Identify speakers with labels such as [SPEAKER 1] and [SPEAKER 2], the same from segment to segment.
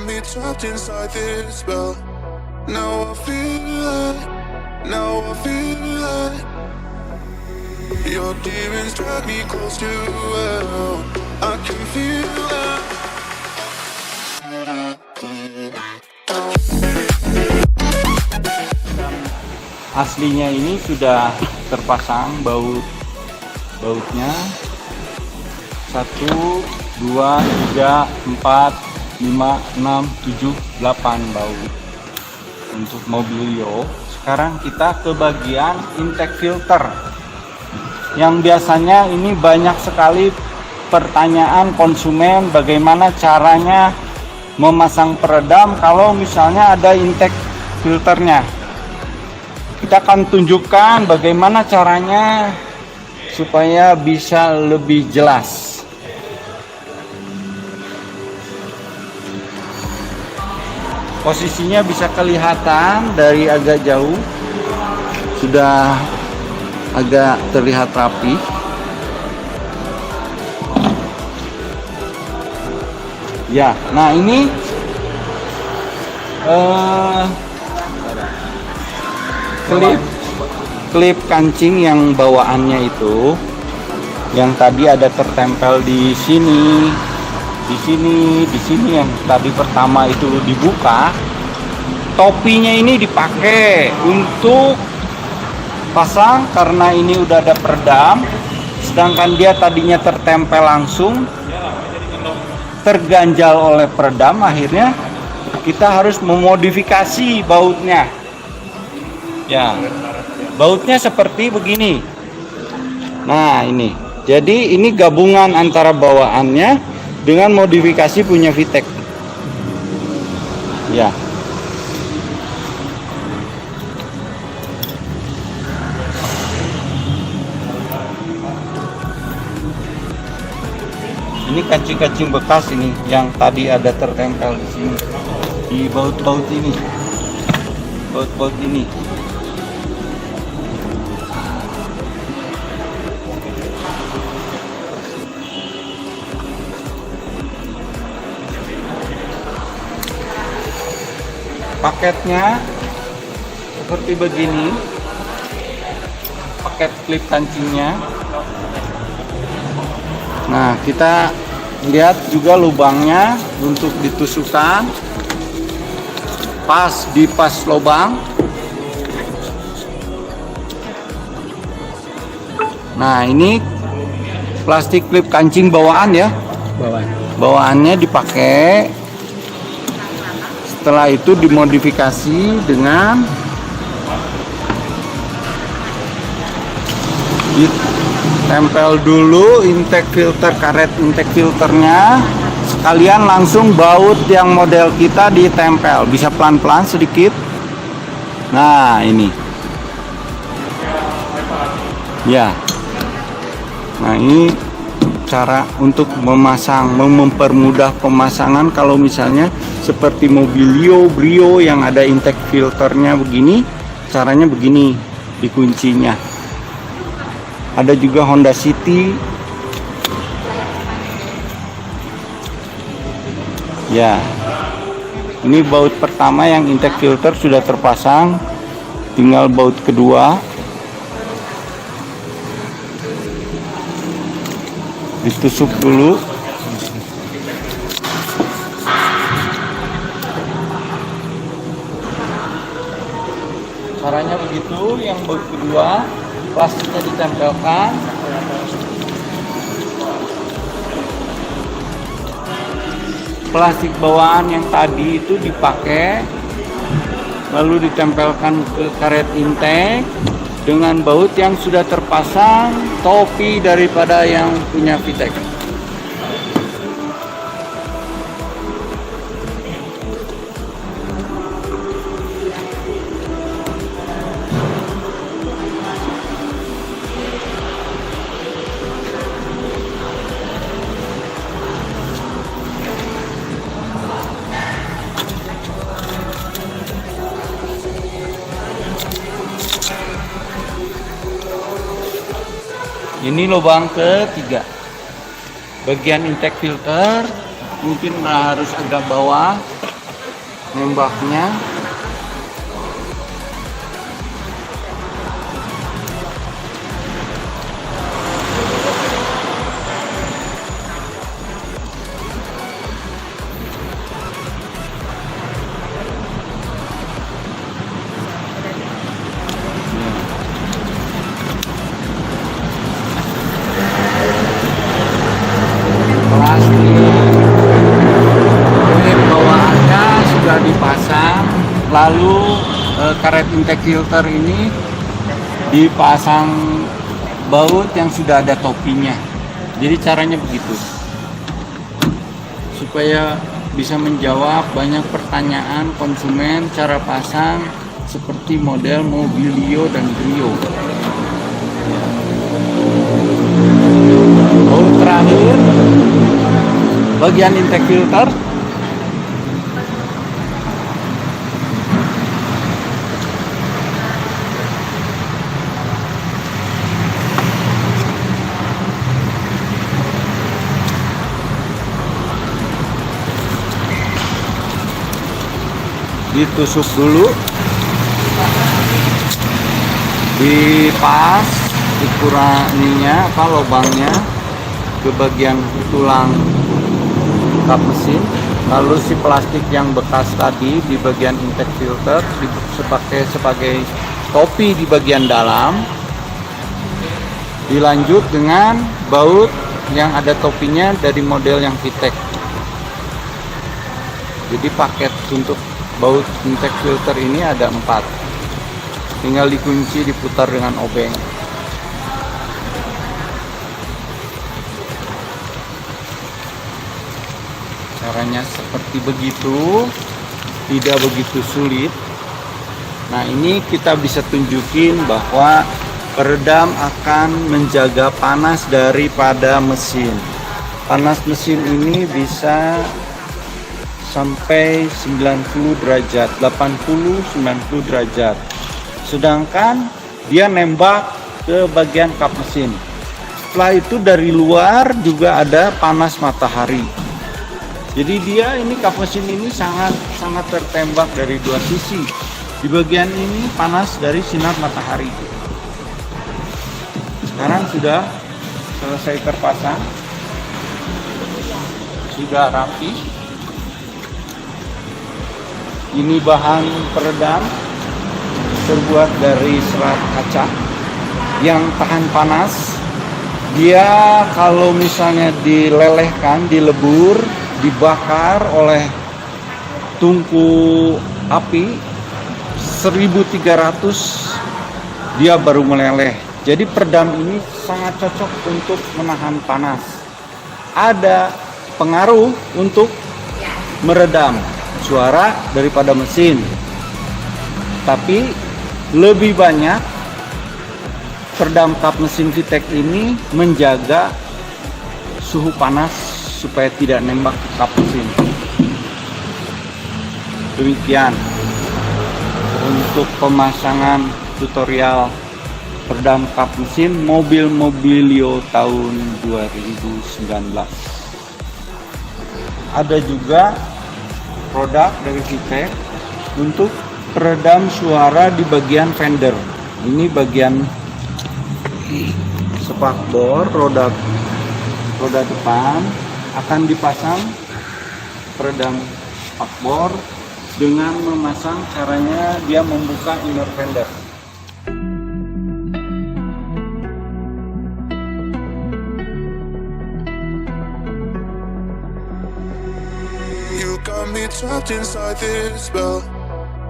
[SPEAKER 1] me trapped inside this spell. Now I feel it, now I feel it. Your demons drag me close to hell. I can feel it.
[SPEAKER 2] Aslinya ini sudah terpasang bautnya 1, 2, 3, 4, 5, 6, 7, 8 baut untuk Mobilio. Sekarang kita ke bagian intake filter yang biasanya ini banyak sekali pertanyaan konsumen bagaimana caranya memasang peredam kalau misalnya ada intake filternya. Kita akan tunjukkan bagaimana caranya supaya bisa lebih jelas. Posisinya bisa kelihatan dari agak jauh, sudah agak terlihat rapi. Ya, nah ini klip kancing yang bawaannya itu yang tadi ada tertempel di sini yang tadi pertama itu dibuka, topinya ini dipakai untuk pasang karena ini udah ada peredam, sedangkan dia tadinya tertempel langsung, terganjal oleh peredam, akhirnya kita harus memodifikasi bautnya. Ya, bautnya seperti begini. Nah ini, jadi ini gabungan antara bawaannya dengan modifikasi punya VTEC. Ya. Ini kancing-kancing bekas ini yang tadi ada tertempel di sini, di baut-baut ini, baut-baut ini. Paketnya seperti begini, paket klip kancingnya. Nah, kita lihat juga lubangnya untuk ditusukkan pas di pas lubang. Nah, ini plastik klip kancing bawaan ya, bawaannya dipakai. Setelah itu dimodifikasi dengan ditempel dulu intake filter, karet intake filternya, sekalian langsung baut yang model kita ditempel, bisa pelan-pelan sedikit. Nah ini ya, nah ini cara untuk memasang, mempermudah pemasangan. Kalau misalnya seperti Mobilio, Brio yang ada intake filternya begini, caranya begini dikuncinya. Ada juga Honda City. Ya, ini baut pertama yang intake filter sudah terpasang, tinggal baut kedua. Ditusuk dulu. Caranya begitu, yang baut kedua plastiknya ditempelkan. Plastik bawaan yang tadi itu dipakai, lalu ditempelkan ke karet intake dengan baut yang sudah terpasang, topi daripada yang punya VTEC. Ini lubang ketiga, bagian intake filter mungkin harus agak bawah nembaknya. Plastik bawaannya sudah dipasang, lalu karet intake filter ini dipasang baut yang sudah ada topinya. Jadi caranya begitu, supaya bisa menjawab banyak pertanyaan konsumen cara pasang seperti model Mobilio dan Brio. Baut terakhir bagian intake filter. Ditusuk dulu, dipas ukurannya lubangnya ke bagian tulang kap mesin, lalu si plastik yang bekas tadi di bagian intake filter dipakai sebagai topi di bagian dalam, dilanjut dengan baut yang ada topinya dari model yang VTEC. Jadi paket untuk baut intake filter ini ada 4, tinggal dikunci, diputar dengan obeng. Caranya seperti begitu, tidak begitu sulit. Nah, ini kita bisa tunjukin bahwa peredam akan menjaga panas daripada mesin. Panas mesin ini bisa sampai 90 derajat, 80-90 derajat. Sedangkan dia nembak ke bagian kap mesin. Setelah itu dari luar juga ada panas matahari. Jadi dia ini kap mesin ini sangat tertembak dari dua sisi. Di bagian ini panas dari sinar matahari. Sekarang sudah selesai terpasang, sudah rapi. Ini bahan peredam terbuat dari serat kaca yang tahan panas. Dia kalau misalnya dilelehkan, dilebur, dibakar oleh tungku api 1300 dia baru meleleh. Jadi peredam ini sangat cocok untuk menahan panas. Ada pengaruh untuk meredam suara daripada mesin, tapi lebih banyak peredam kap mesin VTEC ini menjaga suhu panas supaya tidak nembak kap mesin. Demikian untuk pemasangan tutorial peredam kap mesin mobil Mobilio tahun 2019. Ada juga produk dari VTEC untuk peredam suara di bagian fender. Ini bagian spakbor roda depan akan dipasang peredam spakbor dengan memasang, caranya dia membuka inner fender.
[SPEAKER 1] Got me trapped inside this spell.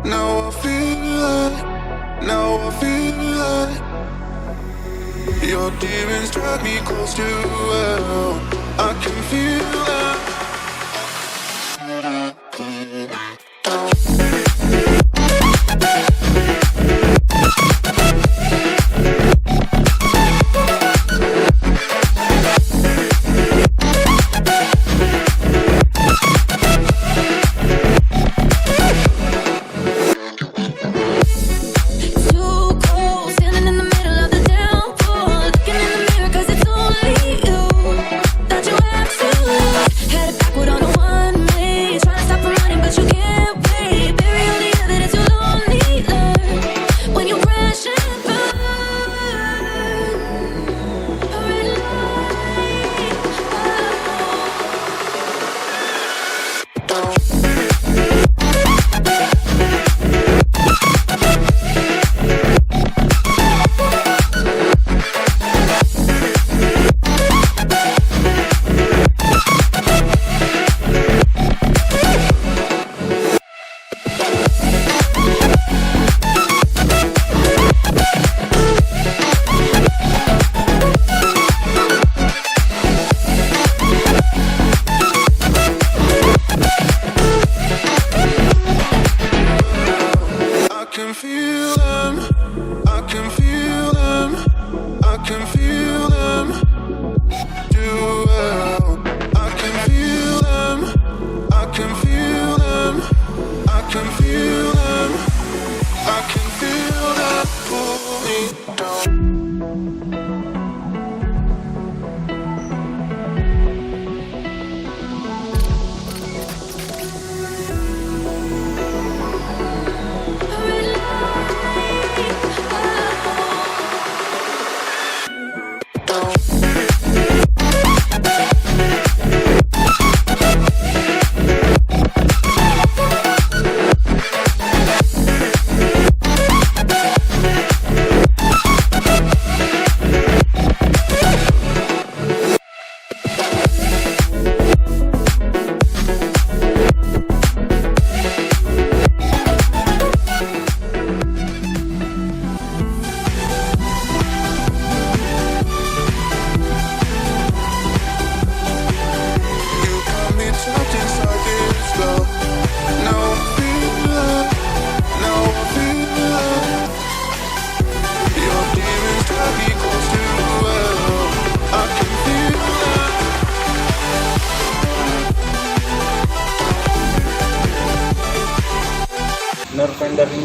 [SPEAKER 1] Now I feel like your demons drag me close to hell. I can feel that.
[SPEAKER 3] That you have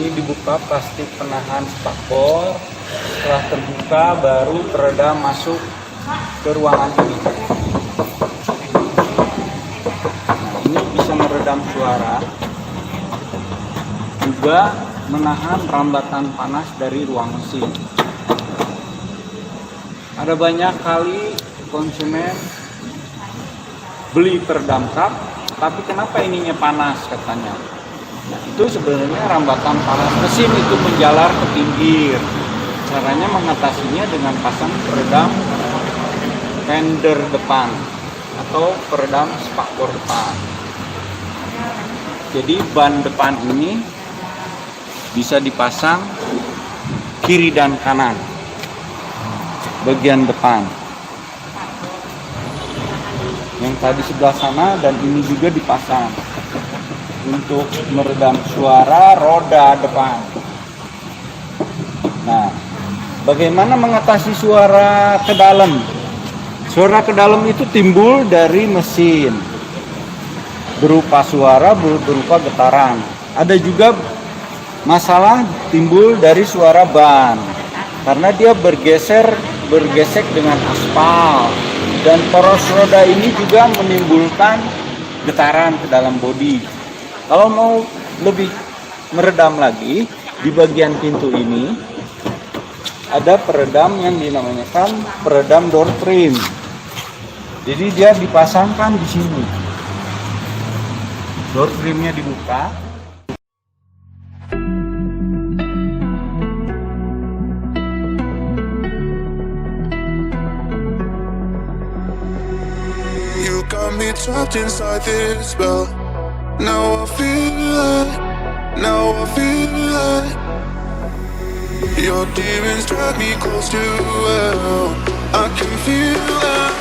[SPEAKER 2] ini dibuka plastik penahan spakbor. Setelah terbuka baru peredam masuk ke ruangan ini. Nah, ini bisa meredam suara, juga menahan rambatan panas dari ruang mesin. Ada banyak kali konsumen beli peredam kap, tapi kenapa ininya panas katanya. Nah, itu sebenarnya rambatan panas mesin itu menjalar ke pinggir. Caranya mengatasinya dengan pasang peredam fender depan atau peredam spakbor depan. Jadi ban depan ini bisa dipasang kiri dan kanan bagian depan. Yang tadi sebelah sana dan ini juga dipasang untuk meredam suara roda depan. Nah, bagaimana mengatasi suara ke dalam? Suara ke dalam itu timbul dari mesin, berupa suara, berupa getaran. Ada juga masalah timbul dari suara ban, karena dia bergesek dengan aspal. Dan poros roda ini juga menimbulkan getaran ke dalam bodi. Kalau mau lebih meredam lagi, di bagian pintu ini ada peredam yang dinamakan peredam door trim. Jadi dia dipasangkan di sini. Door trimnya dibuka.
[SPEAKER 1] You got me trapped inside this spell. Now I feel like your demons drag me close to hell. I can feel that.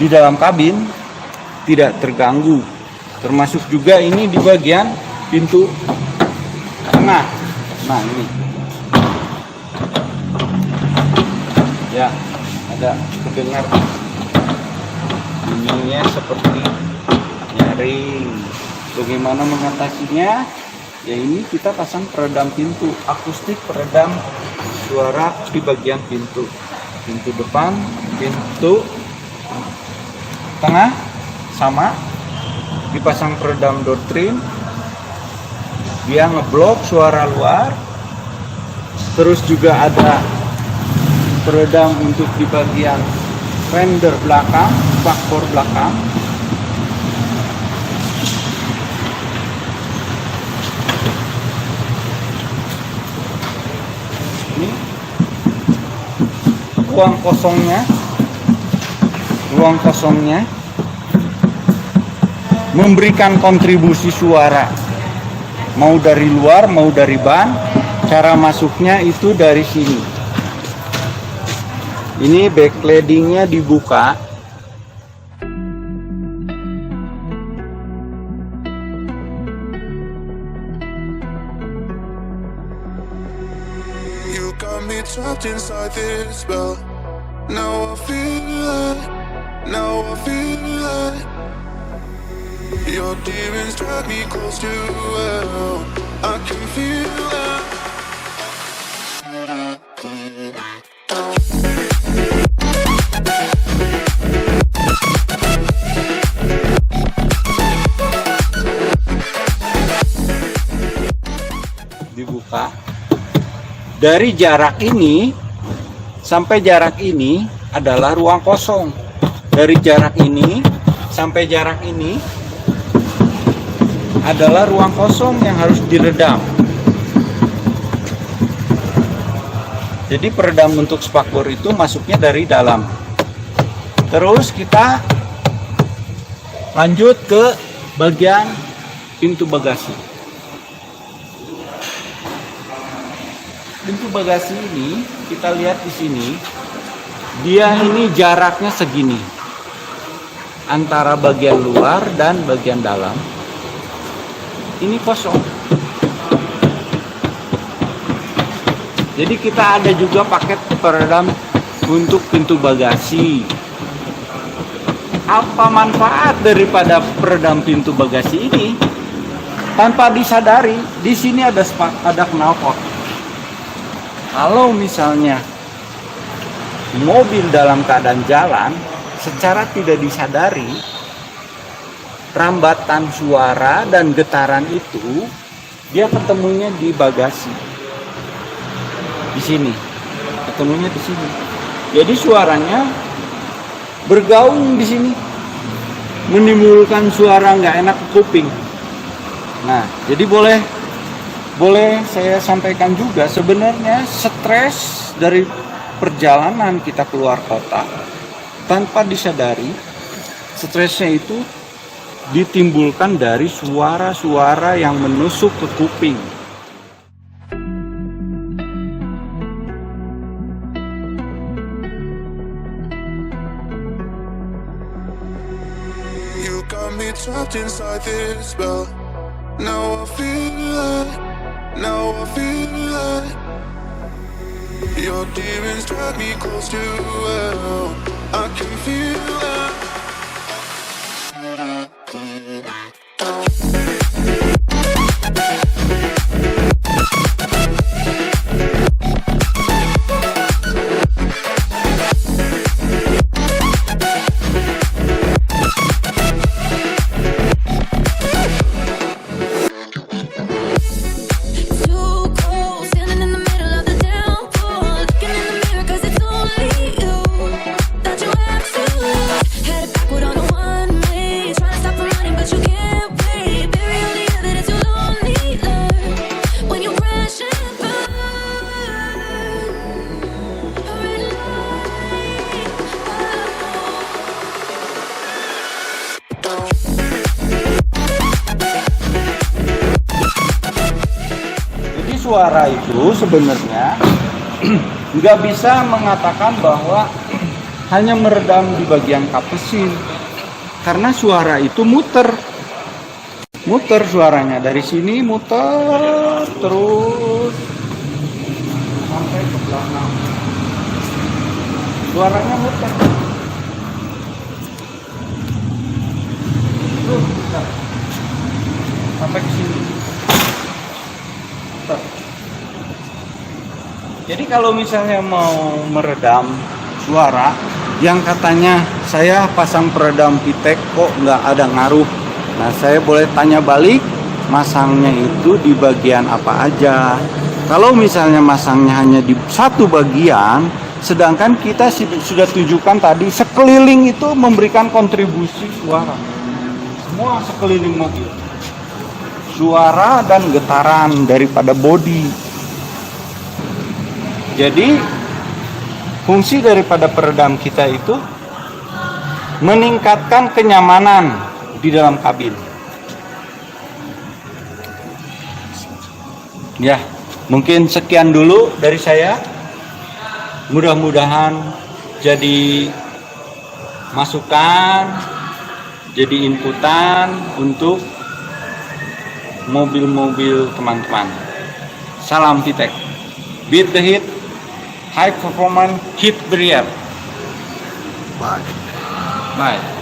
[SPEAKER 2] Di dalam kabin tidak terganggu, termasuk juga ini di bagian pintu tengah. Nah, ini ya ada kedengar bunyinya seperti nyaring. Bagaimana mengatasinya? Ya ini kita pasang peredam pintu, akustik peredam suara di bagian pintu depan, pintu tengah sama dipasang peredam door trim, dia ngeblok suara luar. Terus juga ada peredam untuk di bagian fender belakang, spakbor belakang. Ini ruang kosongnya memberikan kontribusi suara mau dari luar mau dari ban. Cara masuknya itu dari sini. Ini backladingnya dibuka.
[SPEAKER 1] You got me trapped inside this spell. Now I feel it. Now I feel it. Your demons drag me close to hell. I can feel it.
[SPEAKER 2] Dibuka. Dari jarak ini sampai jarak ini adalah ruang kosong. Dari jarak ini sampai jarak ini adalah ruang kosong yang harus diredam. Jadi peredam untuk spakbor itu masuknya dari dalam. Terus kita lanjut ke bagian pintu bagasi. Pintu bagasi ini kita lihat di sini, dia ini jaraknya segini antara bagian luar dan bagian dalam. Ini kosong. Jadi kita ada juga paket peredam untuk pintu bagasi. Apa manfaat daripada peredam pintu bagasi ini? Tanpa disadari, di sini ada knalpot. Kalau misalnya mobil dalam keadaan jalan, secara tidak disadari, rambatan suara dan getaran itu dia ketemunya di bagasi. Di sini. Ketemunya di sini. Jadi suaranya bergaung di sini. Menimbulkan suara nggak enak ke kuping. Nah, jadi boleh saya sampaikan juga, sebenarnya stres dari perjalanan kita keluar kota tanpa disadari, stresnya itu ditimbulkan dari suara-suara yang menusuk ke kuping.
[SPEAKER 1] You got me trapped inside this spell. Now I feel it. Now I feel it. Your demons drag me close to hell. I can feel it.
[SPEAKER 2] Suara itu sebenarnya nggak bisa mengatakan bahwa hanya meredam di bagian kap mesin, karena suara itu muter suaranya dari sini muter terus sampai ke belakang, suaranya muter terus sampai ke sini. Jadi kalau misalnya mau meredam suara yang katanya saya pasang peredam Vitek kok nggak ada ngaruh, nah saya boleh tanya balik, masangnya itu di bagian apa aja. Kalau misalnya masangnya hanya di satu bagian, sedangkan kita sudah tunjukkan tadi sekeliling itu memberikan kontribusi suara, semua sekeliling mobil, suara dan getaran daripada bodi. Jadi fungsi daripada peredam kita itu meningkatkan kenyamanan di dalam kabin. Ya, mungkin sekian dulu dari saya. Mudah-mudahan jadi masukan, jadi inputan untuk mobil-mobil teman-teman. Salam VTEC. Beat the heat, high performance heat barrier.
[SPEAKER 3] Bye.
[SPEAKER 2] Bye.